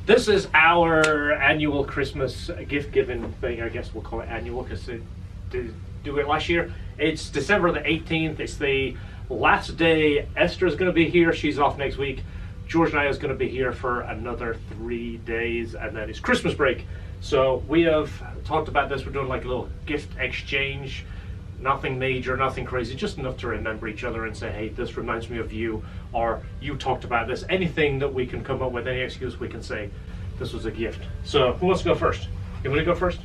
This is our annual Christmas gift giving thing. I guess we'll call it annual because they did do it last year. It's December the 18th. It's the last day. Esther's going to be here. She's off next week. George and I is going to be here for another 3 days, and then it's Christmas break. So we have talked about this. We're doing like a little gift exchange. Nothing major, nothing crazy, just enough to remember each other and say, hey, this reminds me of you, or you talked about this. Anything that we can come up with, any excuse we can say, this was a gift. So who wants to go first? You want to go first?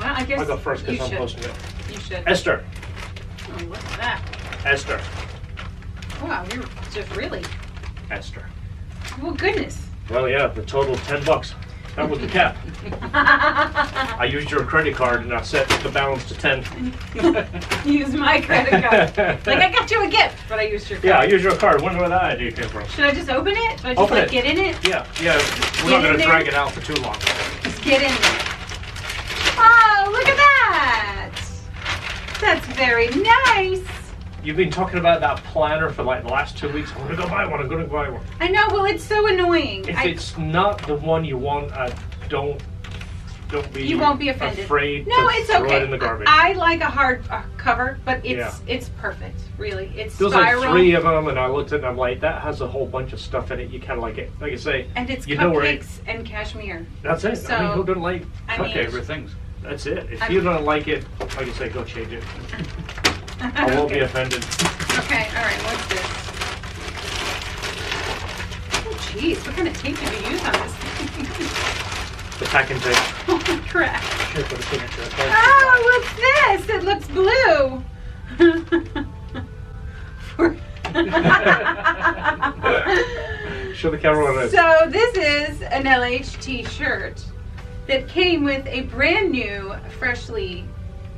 Well, I guess I'll go first because I'm posting it. You should. Esther. Oh, what's that? Esther. Wow, you're just really. Esther. Well, goodness. Well, yeah, the total $10. That was the cap. I used your credit card and I set the balance to 10. Use my credit card. Like, I got you a gift, but I used your card. Yeah, I used your card. Wonder where that idea came from. Should I just open it? Should I just Open it. Get in it? Yeah. We're not going to drag it out for too long. Just get in there. Oh, look at that. That's very nice. You've been talking about that planner for like the last 2 weeks. I'm going to go buy one. I'm going to buy one. I know. Well, it's so annoying. If it's not the one you want, don't be. You won't be offended. Afraid no, to it's throw okay. it in the garbage. I like a hard cover, but it's perfect. Really, it's There's spiral. like 3 of them, and I looked at it and I'm like, that has a whole bunch of stuff in it. You kind of like it. Like I say, and it's you know cupcakes and cashmere. That's it. So, I mean, who doesn't like cupcakes? Favorite things. That's it. If you don't like it, like I say, go change it. I won't be offended. Okay, all right. What's this? Oh, jeez, what kind of tape did you use on this? The packing tape. Oh, crap. Sure, for the signature. Oh, what's this? It looks blue. Show the camera what it is. So this is an LHT shirt that came with a brand new, freshly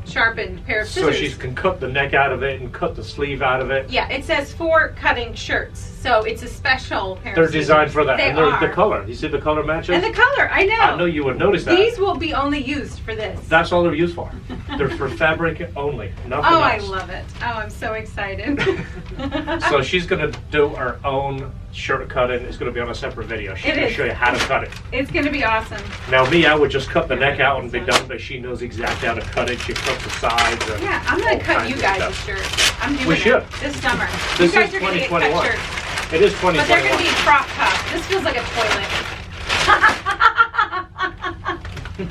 sharpened pair of So scissors. she can cut the neck out of it and cut the sleeve out of it. Yeah, it says for cutting shirts. So it's a special pair They're of scissors. designed for that. They And they're are. the color. You see the color matches? And the color, I know. I know you would notice that. These will be only used for this. That's all they're used for. They're for fabric only. Nothing Oh, I else. love it. Oh, I'm so excited. So she's going to do her own shirt cutting. It's going to be on a separate video. She's It going to is. show you how to cut it. It's going to be awesome. Now me, I would just cut the neck out and be done, but she knows exactly how to cut it. She cuts the sides. And Yeah, I'm going all to cut kinds you of guys stuff. a shirt. I'm doing We it should. this summer. This you guys is are going to get cut 2021. shirts. It is But they're going to 2021. be crop top. This feels like a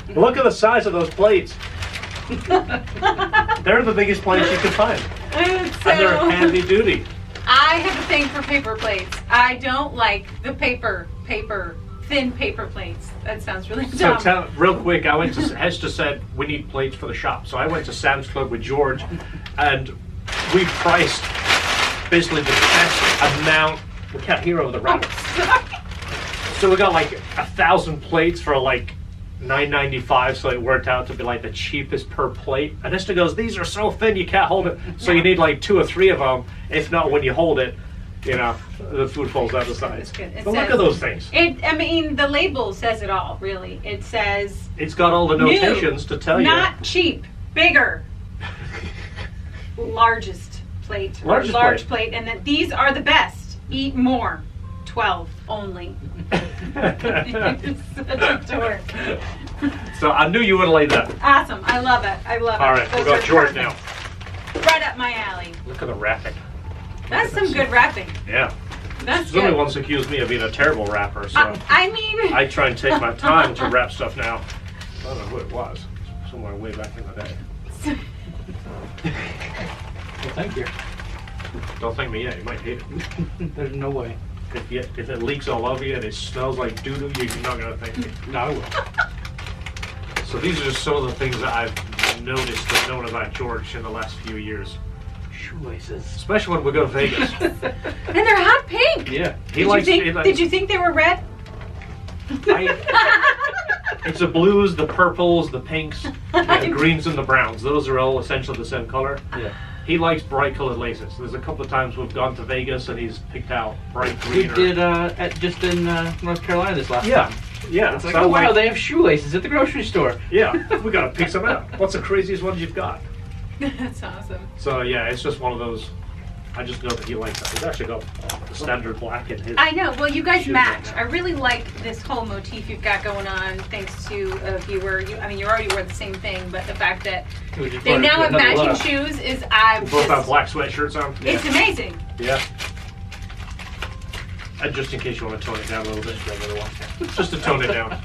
toilet. Look at the size of those plates. They're the biggest plates you can find. And they're handy duty. I have a thing for paper plates. I don't like the thin paper plates. That sounds really So dumb. real quick, I went to, Hester said we need plates for the shop. So I went to Sam's Club with George and we priced basically the best amount. We can't hear over the rack. So we got like 1,000 plates for like $9.95, so it worked out to be like the cheapest per plate. And Esther goes, these are so thin you can't hold it. So you need like 2 or 3 of them. If not, when you hold it, you know, the food falls out the sides. It But look says- at those things. I mean, the label says it all, really. It says It's got all the new, notations to tell you. not cheap, bigger, largest plate, or Largest large plate. plate, and then these are the best. Eat more. 12 only. It's such a dork. So I knew you would have laid that. Awesome. I love it. I love it. All right, Those we'll go are George perfect. now. Right up my alley. Look at the wrapping. That's some good wrapping. Yeah. That's Somebody good. once accused me of being a terrible rapper, so I mean, I try and take my time to wrap stuff now. I don't know who it was. Somewhere way back in the day. Well, thank you. Don't thank me yet. You might hate it. There's no way. If it leaks all over you and it smells like doo-doo, you're not going to thank me. No, I will. So these are just some of the things that I've noticed and known about George in the last few years. Shoelaces. Especially when we go to Vegas. and they're hot pink. Yeah. Did you think they were red? It's the blues, the purples, the pinks, the greens, and the browns. Those are all essentially the same color. Yeah. He likes bright colored laces. There's a couple of times we've gone to Vegas and he's picked out bright We green. did just in North Carolina this last Yeah. time. Yeah. It's like, so oh wow, like- they have shoelaces at the grocery store. Yeah. We gotta pick some out. What's the craziest ones you've got? That's awesome. So yeah, it's just one of those I just know that he likes that. He's actually got the standard black in his. I know. Well, you guys shoes match. right I now. really like this whole motif you've got going on, thanks to a viewer. You already wear the same thing, but the fact that We just they wanted to now do have another matching look. shoes is I'm We both have just, black sweatshirts on. it's amazing. Yeah. And just in case you want to tone it down a little bit, just to tone it down.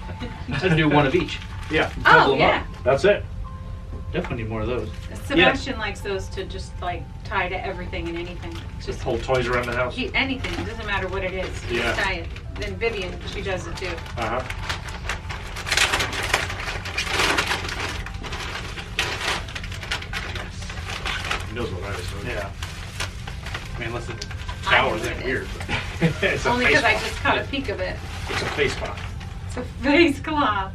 Let's do one of each. Yeah, Double Oh them yeah. that's it. Definitely need more of those. Sebastian likes those to just like tie to everything and anything. Just hold toys around the house. Anything. It doesn't matter what it is. You Yeah. just tie it. Then Vivian, she does it too. Uh huh. He knows what that is. Doesn't he? Yeah. I mean, unless it's I know towers, what that's it weird. It's a Only face because I cloth. just caught a peek of it. It's a face cloth. It's a face cloth.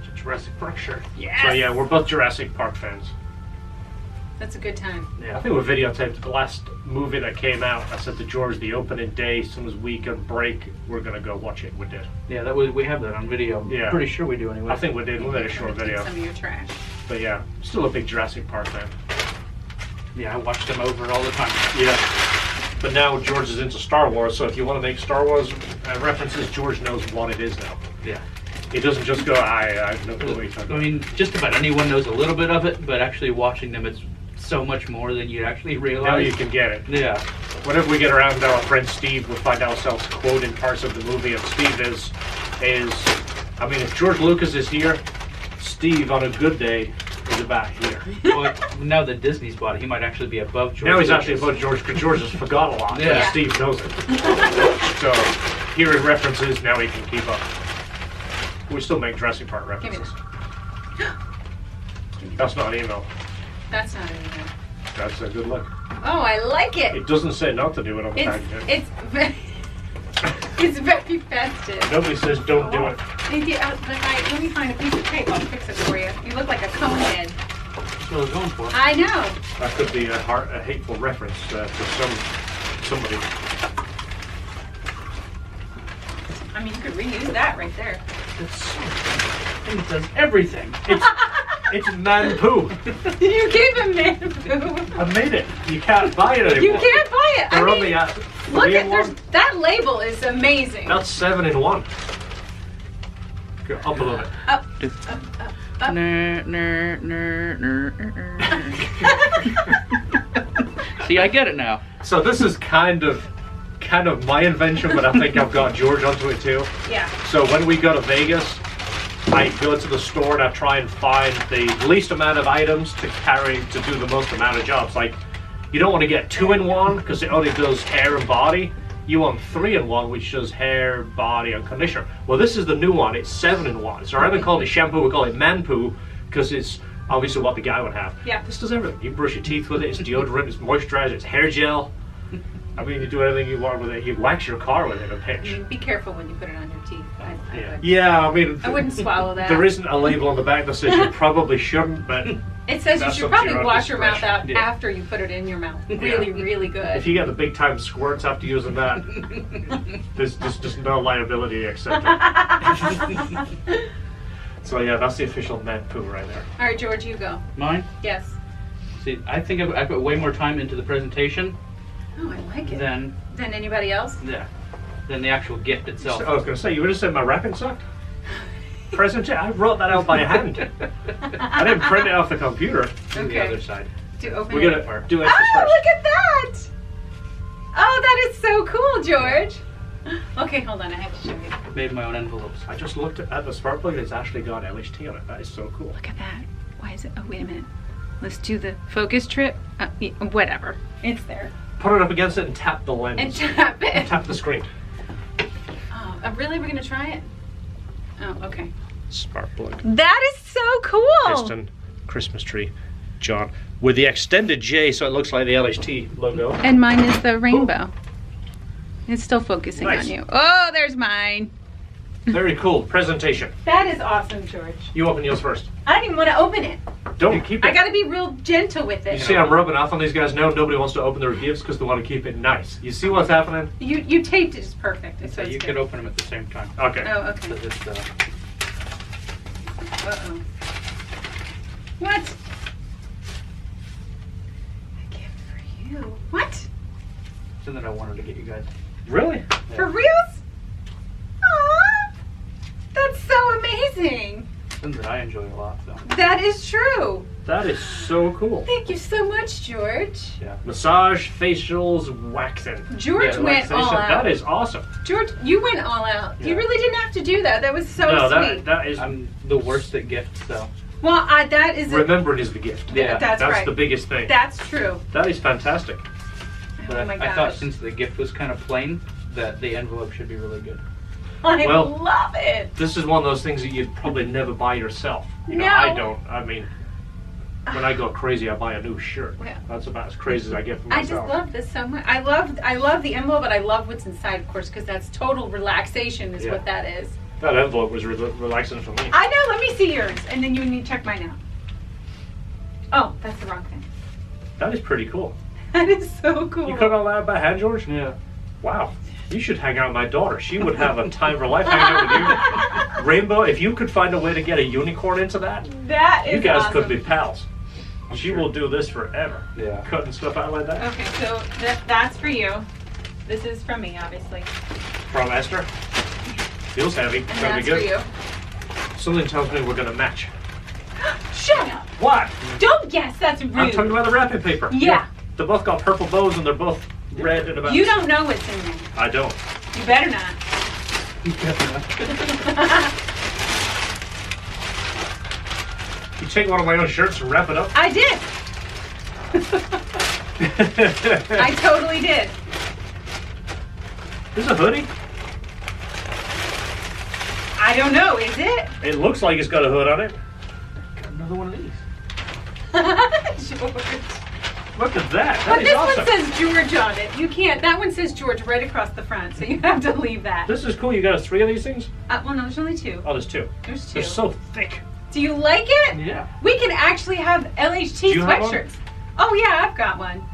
It's a Jurassic Park shirt. Yes. So yeah, we're both Jurassic Park fans. That's a good time. Yeah, I think we videotaped the last movie that came out. I said to George, the opening day, as soon as we could break, we're gonna go watch it. We did. Yeah, that was. We have that on video. Yeah. Pretty sure we do anyway. I think we did. We made a short I'm gonna take video. some of your trash. But yeah, still a big Jurassic Park fan. Yeah, I watch them over all the time. Yeah. But now George is into Star Wars, so if you want to make Star Wars references, George knows what it is now. Yeah. He doesn't just go, I have no clue what you're talking I about. mean, just about anyone knows a little bit of it, but actually watching them, it's so much more than you actually realize. Now you can get it. Yeah. Whenever we get around our friend Steve, we'll find ourselves quoting parts of the movie, and Steve is, I mean, if George Lucas is here, Steve on a good day is about here. Well, now that Disney's bought it, he might actually be above George. Now he's Lucas. actually above George, because George has forgot a lot, Yeah. and Steve knows it. So, hearing references, now he can keep up. We still make Jurassic Park Give me references. this. That's not an email. That's not anything. That's a good look. Oh, I like it. It doesn't say not to do it on the package. It's very, it's very festive. Nobody says don't do it. Let me find a piece of tape. I'll fix it for you. You look like a cone head. That's what I was going for. I know. That could be a hateful reference to somebody. I mean, you could reuse that right there. It does everything. It's Menpoo. You gave him Menpoo. I made it. You can't buy it anymore. You can't buy it. They're I only mean, at look 3 at in there's 1. that label is amazing. That's 7 in 1. Go up a little bit. Up. See, I get it now. So this is kind of my invention, but I think I've got George onto it too. Yeah. So when we go to Vegas, I go to the store and I try and find the least amount of items to carry to do the most amount of jobs. Like, you don't want to get 2 in 1 because it only does hair and body. You want 3 in 1, which does hair, body, and conditioner. Well, this is the new one. It's 7 in 1. So rather than call it shampoo, we call it Menpoo because it's obviously what the guy would have. Yeah. This does everything. You brush your teeth with it. It's deodorant. It's moisturizer. It's hair gel. I mean, you do anything you want with it. You wax your car with it a pinch. Be careful when you put it on your teeth. I would. Yeah, I mean, I wouldn't swallow that. There isn't a label on the back that says you probably shouldn't, but It says you That's should up to probably your own wash your mouth discretion. out Yeah. after you put it in your mouth. Really, really good. if you get the big time squirts after using that, there's just no liability accepted. So yeah, that's the official Menpoo right there. All right, George, you go. Mine? Yes. See, I think I put way more time into the presentation Oh, I like it. than Anybody else? the actual gift itself. I was going to say, you would have said my wrapping sucked. Present, I wrote that out by hand. I didn't print it off the computer. Do the Okay. other side. To open We're it. gonna do extras Oh, first. look at that! Oh, that is so cool, George. Okay, hold on. I have to show you. Made my own envelopes. I just looked at the spark plug. It's actually got LHT on it. That is so cool. Look at that. Why is it? Oh, wait a minute. Let's do the focus trip. Whatever. It's there. Put it up against it and tap the lens. And tap it. Tap the screen. Oh, really? We're gonna try it? Oh, okay. Spark plug. That is so cool. Piston, Christmas tree, John. With the extended J, so it looks like the LHT logo. And mine is the rainbow. It's still focusing Nice. on you. Oh, there's mine. Very cool. Presentation. That is awesome, George. You open yours first. I don't even want to open it. Don't keep it. I gotta be real gentle with You it. see, I'm rubbing off on these guys now. Nobody wants to open their gifts because they want to keep it nice. You see what's happening? You taped it just perfect. It's So you could open them at the same time. Okay. Oh, okay. So just, Uh-oh. What? A gift for you. Ew. What? Something that I wanted to get you guys. Really? For reals? Aw. That's so amazing. Something that I enjoy a lot. So. That is true. That is so cool. Thank you so much, George. Yeah. Massage, facials, waxing. George went all Relaxation. out. That is awesome. George, you went all out. You Yeah. really didn't have to do that. That was so No, sweet. that is. I'm the worst at gifts, so. Well, that is Remembering is the gift. Yeah. That's right. the biggest thing. That's true. That is fantastic. But Oh my I thought gosh. since the gift was kind of plain, that the envelope should be really good. I Well, love it. This is one of those things that you'd probably never buy yourself. You know, No. I don't. I mean, when I go crazy, I buy a new shirt. Yeah. That's about as crazy as I get for I myself. just love this so much. I love the envelope, but I love what's inside, of course, because that's total relaxation is Yeah. what that is. That envelope was relaxing for me. I know. Let me see yours, and then you need to check mine out. Oh, that's the wrong thing. That is pretty cool. That is so cool. You cut all that by hand, George? Yeah. Wow. You should hang out with my daughter. She would have a time of her life hanging out with you. Rainbow, if you could find a way to get a unicorn into that, That is you guys awesome. could be pals. She sure. will do this forever. Yeah. Cutting stuff out like that. Okay, so that's for you. This is from me, obviously. From Esther. Feels heavy. And Gonna be that's for good. you. Something tells me we're gonna match. Shut up! What? Don't guess. That's rude. I'm talking about the wrapping paper. Yeah. They both got purple bows and they're both red and about. You don't know what's in there. I don't. You better not. You take one of my own shirts and wrap it up. I did. I totally did. This is a hoodie. I don't know. Is it? It looks like it's got a hood on it. Got another one of these. George. Look at that. But That is this awesome. one says George on it. You can't. That one says George right across the front, so you have to leave that. This is cool. You got 3 of these things? Well, no, there's only 2. Oh, there's 2. There's 2. They're so thick. Do you like it? Yeah. We can actually have LHT Do you have one? sweatshirts. Oh yeah, I've got one.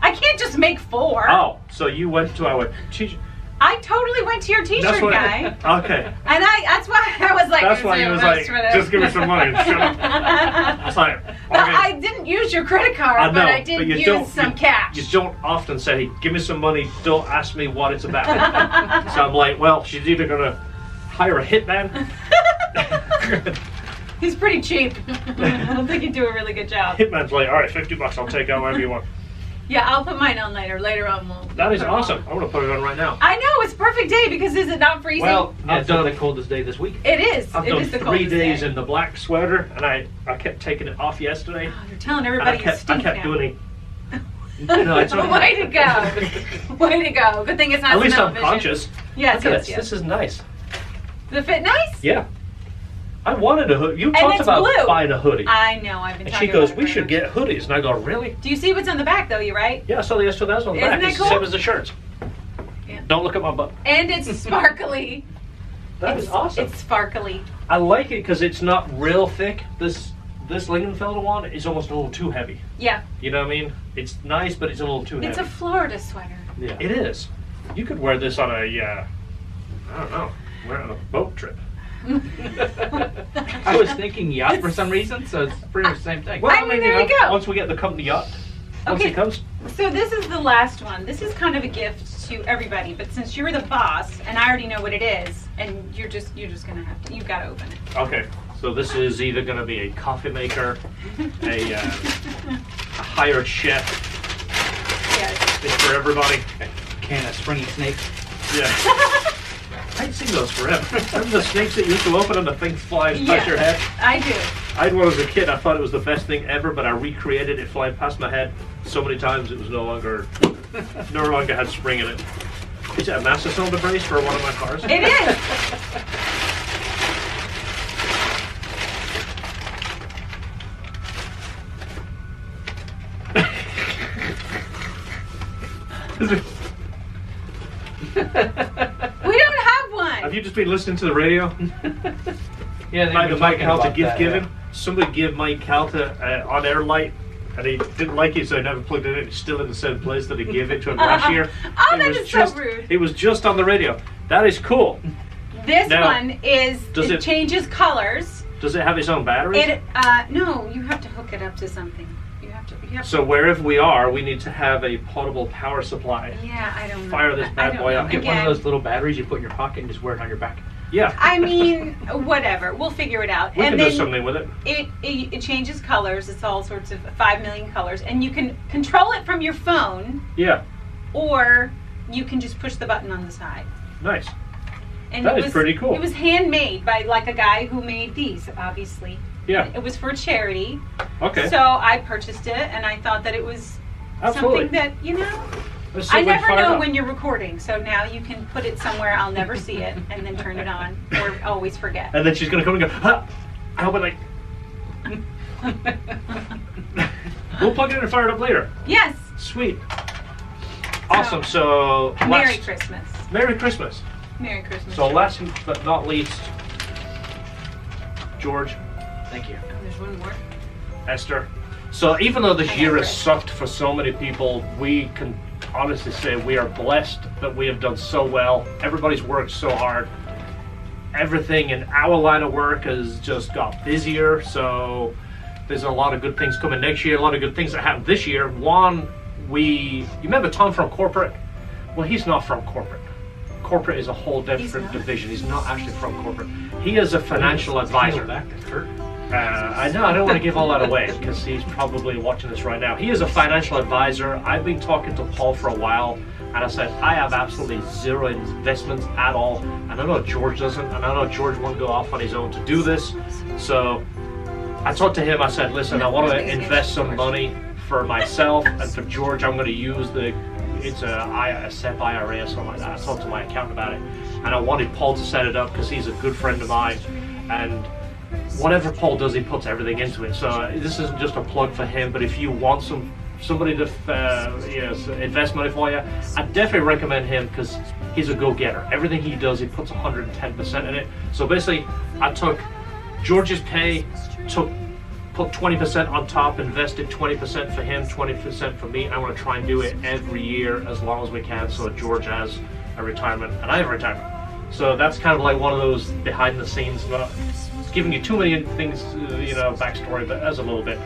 I can't just make 4. Oh, so you went to our teacher. I totally went to your T-shirt guy, Okay. and that's why I was like, That's why he was like, just give me some money and shut up. I was like, okay. Well, I didn't use your credit card, I know, but I did you use don't- some cash. You don't often say, give me some money, don't ask me what it's about. So I'm like, well, she's either going to hire a hitman. He's pretty cheap. I don't think he'd do a really good job. Hitman's like, all right, $50, I'll take out whatever you want. Yeah, I'll put mine on later. Later on, we'll. That is put it on. awesome. I'm going to put it on right now. I know, it's perfect day because is it not freezing? Well, Yeah, I've it's not done the coldest day this week. it is. I've It done is the 3 coldest days day. in the black sweater, and I kept taking it off yesterday. Oh, you're telling And everybody you I stink kept now. doing it. No, it's okay. Way to go. Way to go. Good thing it's not At least I'm smell-o-vision. conscious. Yes, Look at yes, this. yes. This is nice. Does it fit nice? Yeah. I wanted a hoodie. You And talked it's about blue. buying a hoodie. I know, I've been And talking she goes, about it we very should much. get hoodies. And I go, really? Do you see what's on the back though, you right? Yeah, I saw the S2 that's on the Isn't back. that It's cool? the same as the shirts. Yeah. Don't look at my butt. And it's sparkly. That is awesome. It's sparkly. I like it because it's not real thick. This Lingenfelder one is almost a little too heavy. Yeah. You know what I mean? It's nice, but it's a little too It's a heavy. Florida sweater. Yeah. It is. You could wear this on a, I don't know, wear it on a boat trip. I was thinking yacht for some reason, so it's pretty much the same thing. Well, I mean, there you we go. Once we get the company yacht, once Okay. it comes. So this is the last one. This is kind of a gift to everybody, but since you're the boss and I already know what it is, and you're just gonna have to, you've got to open it. Okay, so this is either going to be a coffee maker, a hired chef. Yes. It's for everybody. Can of springy snakes. Yeah. I'd seen those forever. Remember the snakes that used to open and the thing flies past your head? I do. I had one as a kid. I thought it was the best thing ever, but I recreated it flying past my head so many times it was no longer had spring in it. Is it a master cylinder brace for one of my cars? It is. We don't have one. Have you just been listening to the radio? Yeah, By the Mike Calta gift that, giving. Somebody gave Mike Calta on air light, and he didn't like it, so he never plugged it in. It's still in the same place that he gave it to him last year. Oh, It that was is just, so rude. It was just on the radio. That is cool. This Now, one is, does it it- changes colors. Does it have its own batteries? It, no, you have to hook it up to something. You have to. So wherever we are, we need to have a portable power supply. Yeah, I don't know. Fire this bad boy up. Get one of those little batteries you put in your pocket and just wear it on your back. Yeah. I mean, whatever. We'll figure it out. We and can then do something with it. It changes colors. It's all sorts of 5 million colors, and you can control it from your phone, Yeah. or you can just push the button on the side. Nice. And That it is pretty cool. It was handmade by like a guy who made these, obviously. Yeah. It was for charity. Okay. So I purchased it, and I thought that it was Absolutely. something that, you know, Let's see I if we can never fire it know up. when you're recording. So now you can put it somewhere I'll never see it, and then turn it on, or always forget. And then she's gonna come and go, huh? How about like? We'll plug it in and fire it up later. Yes. Sweet. Awesome. So Merry last- Christmas. Merry Christmas. Merry Christmas. So last but not least, George, Thank you. Oh, there's one more. Esther. So even though this I year know, has Chris. sucked for so many people, we can honestly say we are blessed that we have done so well. Everybody's worked so hard. Everything in our line of work has just got busier. So there's a lot of good things coming next year. A lot of good things that happened this year. One, you remember Tom from corporate? Well, he's not from corporate. Corporate is a whole different not? division. He's not actually from corporate. He is a financial advisor. Back to Kurt. I know, I don't want to give all that away because he's probably watching this right now. He is a financial advisor. I've been talking to Paul for a while, and I said, I have absolutely zero investments at all. And I know George doesn't, and I know George won't go off on his own to do this. So I talked to him, I said, listen, I want to invest some money for myself, and for George, I'm going to use it's a SEP IRA or something like that. I talked to my accountant about it, and I wanted Paul to set it up because he's a good friend of mine, and whatever Paul does, he puts everything into it. So this isn't just a plug for him, but if you want somebody to invest money for you, I definitely recommend him because he's a go-getter. Everything he does, he puts 110% in it. So basically, I took George's pay, put 20% on top, invested 20% for him, 20% for me. I want to try and do it every year as long as we can, so George has a retirement and I have a retirement. So that's kind of like one of those behind the scenes, not giving you too many things, backstory, but as a little bit.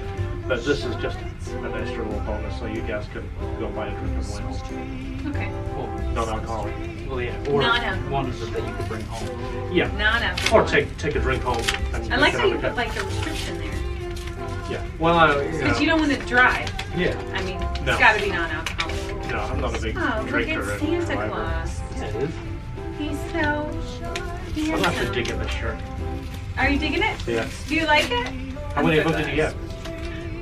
But this is just an extra little bonus, so you guys can go buy a drink on the way home. Okay. Cool. Non-alcoholic. Well, yeah. Or Non-alcoholic. ones that you could bring home. Yeah. Non-alcoholic. Or take a drink home. And I like how you another put like a restriction there. Yeah. Well, Because you don't want to drive. Yeah. I mean, No. it's got to be non-alcoholic. No, I'm not a big Oh, look drinker. at and Santa driver. Claus. Yeah, it is. He's so I'm actually handsome. digging this shirt. Are you digging it? Yeah. Do you like it? How many of them did you get?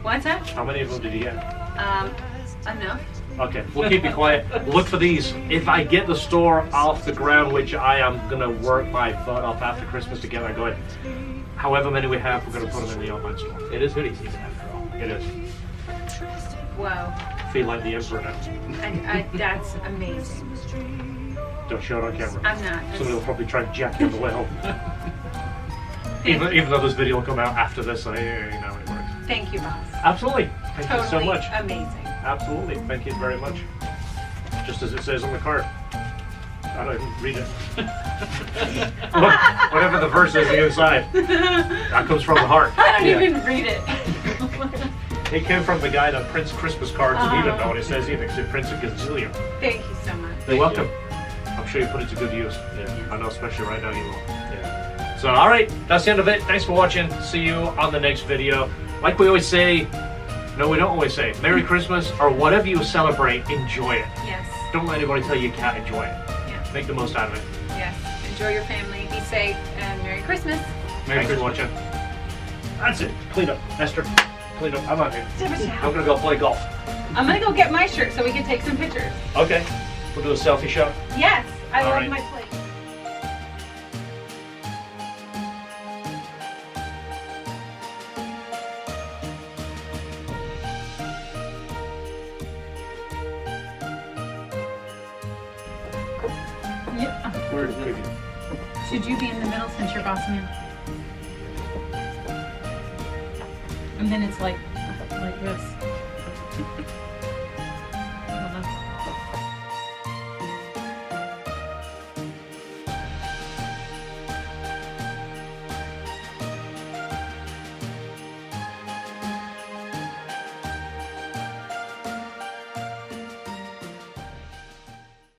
What's that? How many of them did you get? Enough. Okay, we'll keep you quiet. Look for these. If I get the store off the ground, which I am going to work my butt off after Christmas to get that going, however many we have, we're going to put them in the online store. It is hoodie season after all. It is. Whoa. Feel like the emperor now. That's amazing. Don't show it on camera. I'm not. Somebody will probably try and jack you on the way home. Even though this video will come out after this, so you know it works. Thank you, boss. Absolutely. Thank you so Totally much. amazing. Absolutely. Thank you very much. Just as it says on the card. I don't even read it. Look, whatever the verse is inside. That comes from the heart. I don't Yeah. even read it. It came from the guy that prints Christmas cards, and he didn't know what it says either because he prints a gazillion. Thank you so much. You're welcome. I'm sure you put it to good use. Yeah. I know, especially right now you will. Yeah. So, all right, that's the end of it. Thanks for watching. See you on the next video. Like we always say, no, we don't always say, Merry Christmas, or whatever you celebrate, enjoy it. Yes. Don't let anybody tell you you can't enjoy it. Yeah. Make the most out of it. Yes. Enjoy your family. Be safe. And Merry Christmas. Merry Thanks for Christmas. watching. That's it. Clean up. Esther, clean up. I'm out here. I'm I'm going to go play golf. gonna go get my shirt so we can take some pictures. Okay. We'll do a selfie shot. Yes. I All love right. my plate. Yeah. Where did it Should you be in the middle since you're boss man? And then it's like this.